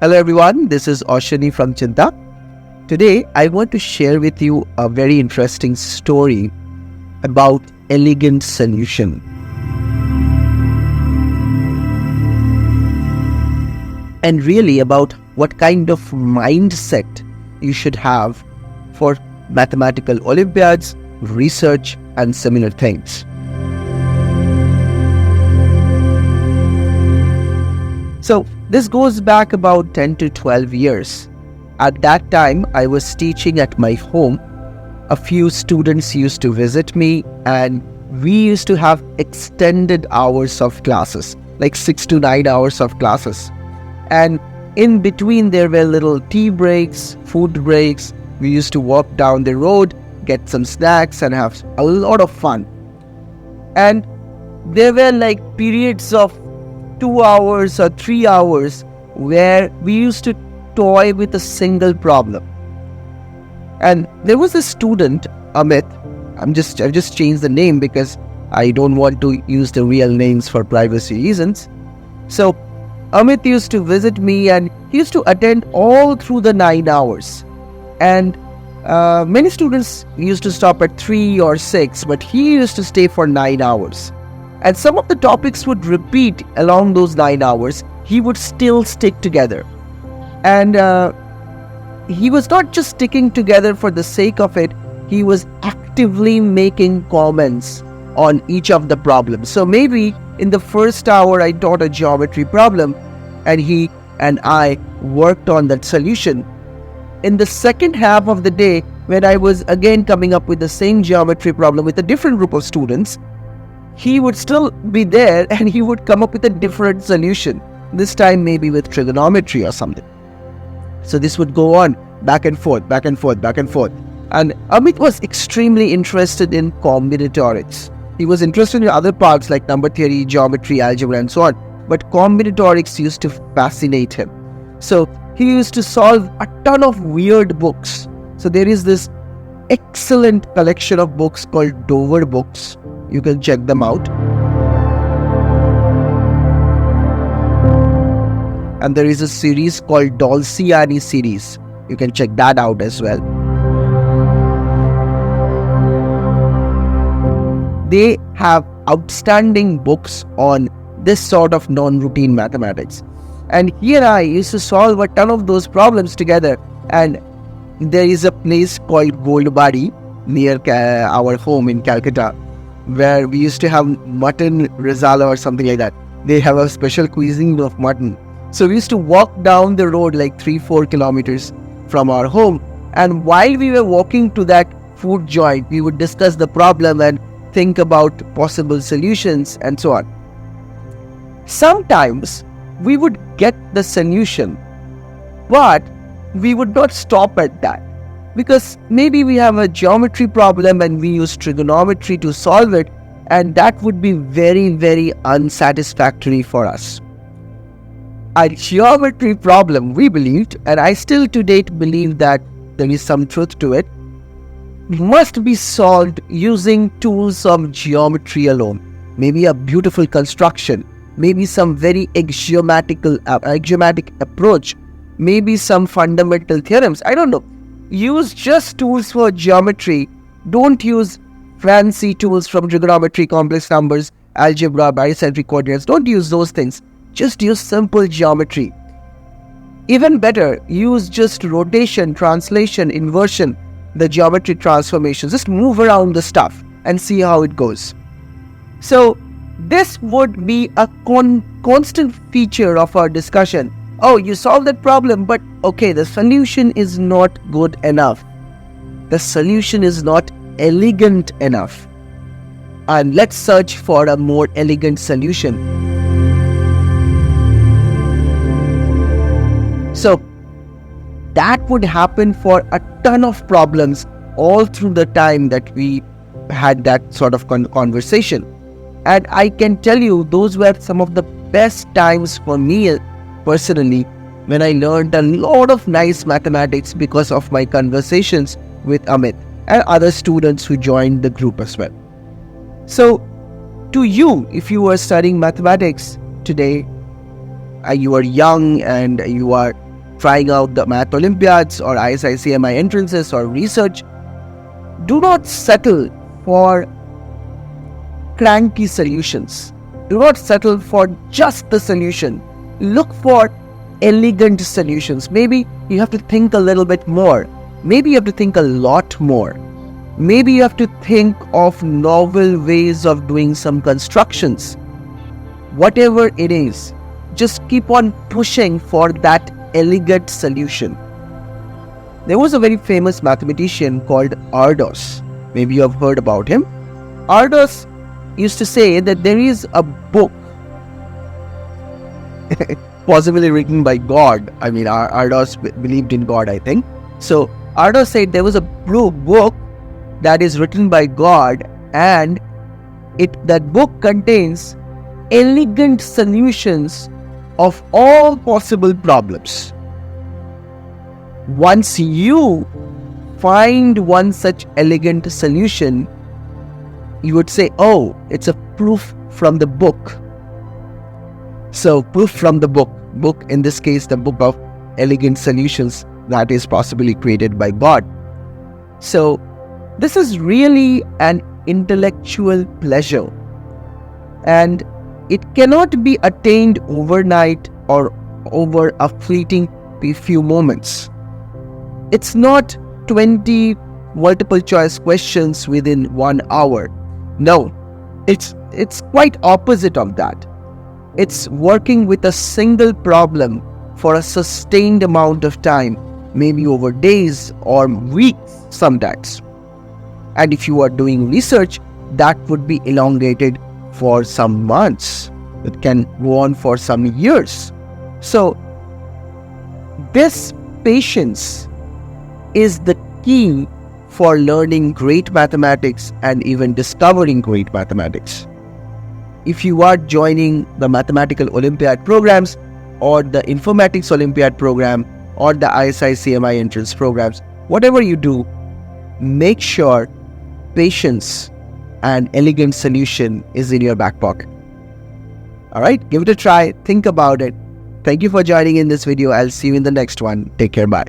Hello everyone, this is Oshani from Cheenta. Today I want to share with you a very interesting story about elegant solution. And really about what kind of mindset you should have for mathematical Olympiads, research and similar things. So this goes back about 10 to 12 years. At that time, I was teaching at my home. A few students used to visit me and we used to have extended hours of classes, like 6 to 9 hours of classes. And in between there were little tea breaks, food breaks. We used to walk down the road, get some snacks and have a lot of fun. And there were like periods of 2 hours or 3 hours where we used to toy with a single problem. And there was a student, Amit. I've just changed the name because I don't want to use the real names for privacy reasons. So Amit used to visit me and he used to attend all through the 9 hours. And many students used to stop at 3 or 6, but he used to stay for 9 hours. And some of the topics would repeat along those 9 hours. He would still stick together. And he was not just sticking together for the sake of it. He was actively making comments on each of the problems. So maybe in the first hour I taught a geometry problem and he and I worked on that solution. In the second half of the day, when I was again coming up with the same geometry problem with a different group of students, he would still be there and he would come up with a different solution. This time maybe with trigonometry or something. So this would go on back and forth, back and forth, back and forth. And Amit was extremely interested in combinatorics. He was interested in other parts like number theory, geometry, algebra and so on. But combinatorics used to fascinate him. So he used to solve a ton of weird books. So there is this excellent collection of books called Dover books. You can check them out. And there is a series called Dolciani series. You can check that out as well. They have outstanding books on this sort of non-routine mathematics. And he and I used to solve a ton of those problems together. And there is a place called Goldbari near our home in Calcutta, where we used to have mutton risala or something like that. They have a special cuisine of mutton. So we used to walk down the road like 3-4 kilometers from our home. And while we were walking to that food joint, we would discuss the problem and think about possible solutions and so on. Sometimes we would get the solution, but we would not stop at that. Because maybe we have a geometry problem and we use trigonometry to solve it, and that would be very, very unsatisfactory for us. A geometry problem, we believed, and I still to date believe that there is some truth to it, must be solved using tools of geometry alone. Maybe a beautiful construction, maybe some very axiomatic approach, maybe some fundamental theorems. I don't know. Use just tools for geometry. Don't use fancy tools from trigonometry, complex numbers, algebra, barycentric coordinates. Don't use those things. Just use simple geometry. Even better, use just rotation, translation, inversion, the geometry transformations. Just move around the stuff and see how it goes. So this would be a constant feature of our discussion. Oh, you solved that problem, but okay, the solution is not good enough. The solution is not elegant enough. And let's search for a more elegant solution. So that would happen for a ton of problems all through the time that we had that sort of conversation. And I can tell you, those were some of the best times for me personally, when I learned a lot of nice mathematics because of my conversations with Amit and other students who joined the group as well. So to you, if you are studying mathematics today, you are young and you are trying out the Math Olympiads or ISI-CMI Entrances or Research, do not settle for cranky solutions. Do not settle for just the solution. Look for elegant solutions. Maybe you have to think a little bit more. Maybe you have to think a lot more. Maybe you have to think of novel ways of doing some constructions. Whatever it is, just keep on pushing for that elegant solution. There was a very famous mathematician called Ardos. Maybe you have heard about him. Ardos used to say that there is a book possibly written by God. I mean, Ardos believed in God, I think. So Ardos said there was a book that is written by God, and that book contains elegant solutions of all possible problems. Once you find one such elegant solution, you would say, oh, it's a proof from the book. So proof from the book in this case, the book of elegant solutions that is possibly created by God. So this is really an intellectual pleasure, and it cannot be attained overnight or over a fleeting few moments. It's not 20 multiple choice questions within 1 hour. No, it's quite opposite of that. It's working with a single problem for a sustained amount of time, maybe over days or weeks sometimes. And if you are doing research, that would be elongated for some months. It can go on for some years. So this patience is the key for learning great mathematics and even discovering great mathematics. If you are joining the Mathematical Olympiad programs or the Informatics Olympiad program or the ISI-CMI entrance programs, whatever you do, make sure patience and elegant solution is in your back pocket. Alright, give it a try, think about it. Thank you for joining in this video. I'll see you in the next one. Take care, bye.